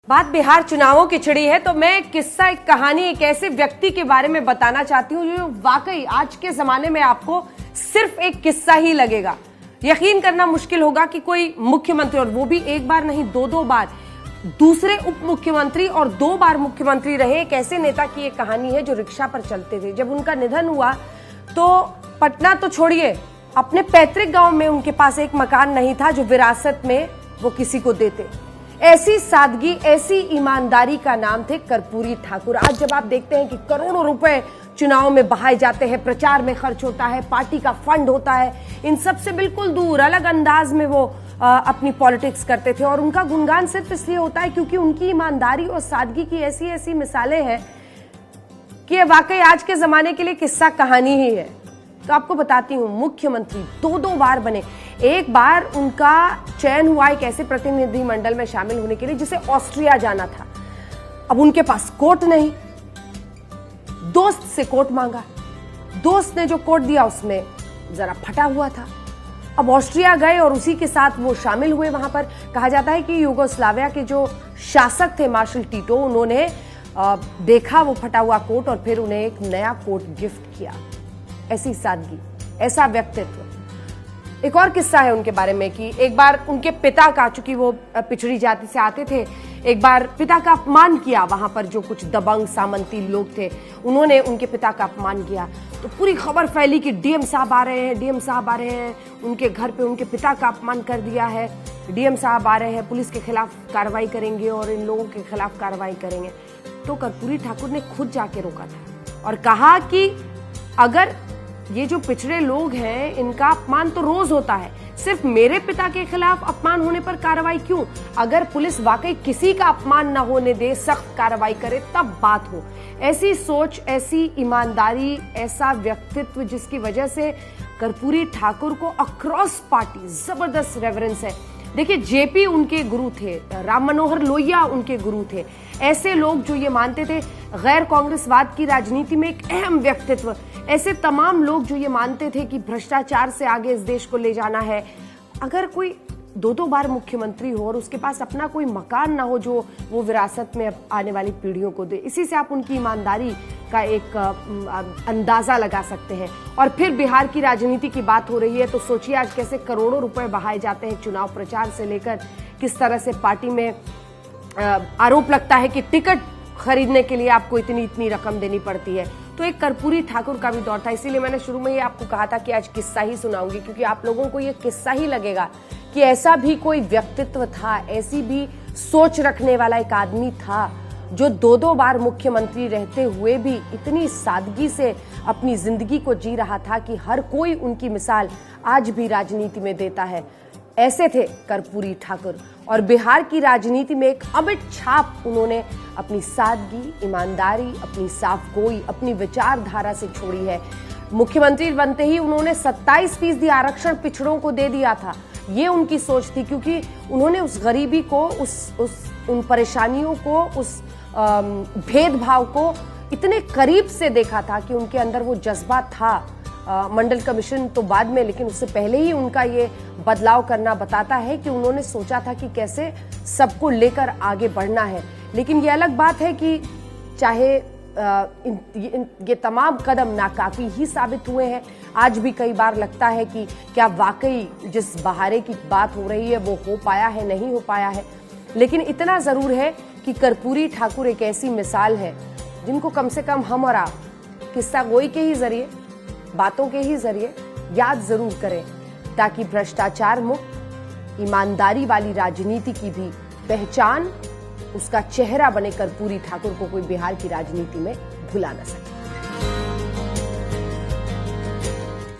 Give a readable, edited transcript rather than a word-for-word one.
बात बिहार चुनावों की छिड़ी है तो मैं किस्सा, एक कहानी, एक ऐसे व्यक्ति के बारे में बताना चाहती हूँ जो वाकई आज के जमाने में आपको सिर्फ एक किस्सा ही लगेगा। यकीन करना मुश्किल होगा कि कोई मुख्यमंत्री, और वो भी एक बार नहीं दो बार, दूसरे उप मुख्यमंत्री और 2 बार मुख्यमंत्री रहे, एक ऐसे नेता की एक कहानी है जो रिक्शा पर चलते थे। जब उनका निधन हुआ तो पटना तो छोड़िए, अपने पैतृक गांव में उनके पास एक मकान नहीं था जो विरासत में वो किसी को देते। ऐसी सादगी, ऐसी ईमानदारी का नाम थे कर्पूरी ठाकुर। आज जब आप देखते हैं कि करोड़ों रुपए चुनाव में बहाए जाते हैं, प्रचार में खर्च होता है, पार्टी का फंड होता है, इन सब से बिल्कुल दूर अलग अंदाज में वो अपनी पॉलिटिक्स करते थे। और उनका गुणगान सिर्फ इसलिए होता है क्योंकि उनकी ईमानदारी और सादगी की ऐसी ऐसी मिसालें हैं कि वाकई आज के जमाने के लिए किस्सा कहानी ही है। तो आपको बताती हूं, मुख्यमंत्री 2 बार बने। एक बार उनका चयन हुआ एक ऐसे प्रतिनिधि मंडल में शामिल होने के लिए जिसे ऑस्ट्रिया जाना था। अब उनके पास कोट नहीं, दोस्त से कोट मांगा। दोस्त ने जो कोट दिया उसमें जरा फटा हुआ था। अब ऑस्ट्रिया गए और उसी के साथ वो शामिल हुए। वहां पर कहा जाता है कि यूगोस्लाविया के जो शासक थे मार्शल टीटो, उन्होंने देखा वो फटा हुआ कोट और फिर उन्हें एक नया कोट गिफ्ट किया। ऐसी सादगी, ऐसा व्यक्तित्व। एक और किस्सा है उनके बारे में कि एक बार उनके पिता का, चूंकि वो पिछड़ी जाति से आते थे, एक बार पिता का अपमान किया। वहां पर जो कुछ दबंग सामंती लोग थे उन्होंने उनके पिता का अपमान किया तो पूरी खबर फैली कि डीएम साहब आ रहे हैं, डीएम साहब आ रहे हैं, उनके घर पे उनके पिता का अपमान कर दिया है, डीएम साहब आ रहे हैं, पुलिस के खिलाफ कार्रवाई करेंगे और इन लोगों के खिलाफ कार्रवाई करेंगे। तो कर्पूरी ठाकुर ने खुद जाके रोका था और कहा कि अगर ये जो पिछड़े लोग हैं इनका अपमान तो रोज होता है, सिर्फ मेरे पिता के खिलाफ अपमान होने पर कार्रवाई क्यों? अगर पुलिस वाकई किसी का अपमान न होने दे, सख्त कार्रवाई करे, तब बात हो। ऐसी सोच, ऐसी ईमानदारी, ऐसा व्यक्तित्व जिसकी वजह से कर्पूरी ठाकुर को अक्रॉस पार्टी जबरदस्त रेफरेंस है। देखिए, जेपी उनके गुरु थे, राम मनोहर लोहिया उनके गुरु थे। ऐसे लोग जो ये मानते थे गैर कांग्रेसवाद की राजनीति में एक अहम व्यक्तित्व, ऐसे तमाम लोग जो ये मानते थे कि भ्रष्टाचार से आगे इस देश को ले जाना है। अगर कोई 2 बार मुख्यमंत्री हो और उसके पास अपना कोई मकान ना हो जो वो विरासत में आने वाली पीढ़ियों को दे, इसी से आप उनकी ईमानदारी का एक अंदाजा लगा सकते हैं। और फिर बिहार की राजनीति की बात हो रही है तो सोचिए आज कैसे करोड़ों रुपए बहाए जाते हैं चुनाव प्रचार से लेकर, किस तरह से पार्टी में आरोप लगता है कि टिकट खरीदने के लिए आपको इतनी रकम देनी पड़ती है। तो एक कर्पूरी ठाकुर का भी दौर था। इसीलिए मैंने शुरू में ही आपको कहा था कि आज किस्सा ही सुनाऊंगी, क्योंकि आप लोगों को ये किस्सा ही लगेगा कि ऐसा भी कोई व्यक्तित्व था, ऐसी भी सोच रखने वाला एक आदमी था जो 2 बार मुख्यमंत्री रहते हुए भी इतनी सादगी से अपनी जिंदगी को जी रहा था कि हर कोई उनकी मिसाल आज भी राजनीति में देता है। ऐसे थे कर्पूरी ठाकुर और बिहार की राजनीति में एक अमिट छाप उन्होंने अपनी सादगी, ईमानदारी, अपनी साफगोई, अपनी विचारधारा से छोड़ी है। मुख्यमंत्री बनते ही उन्होंने 27% आरक्षण पिछड़ों को दे दिया था। ये उनकी सोच थी, क्योंकि उन्होंने उस गरीबी को, उन परेशानियों को, उस भेदभाव को इतने करीब से देखा था कि उनके अंदर वो जज्बा था। मंडल कमीशन तो बाद में, लेकिन उससे पहले ही उनका ये बदलाव करना बताता है कि उन्होंने सोचा था कि कैसे सबको लेकर आगे बढ़ना है। लेकिन ये अलग बात है कि चाहे ये तमाम कदम नाकाफी ही साबित हुए हैं। आज भी कई बार लगता है कि क्या वाकई जिस बहारे की बात हो रही है वो हो पाया है, नहीं हो पाया है। लेकिन इतना जरूर है कि कर्पूरी ठाकुर एक ऐसी मिसाल है जिनको कम से कम हम और आप किस्सा गोई के ही जरिए, बातों के ही जरिए याद जरूर करें, ताकि भ्रष्टाचार मुक्त, ईमानदारी वाली राजनीति की भी पहचान, उसका चेहरा बने कर्पूरी ठाकुर को कोई बिहार की राजनीति में भुला न सके।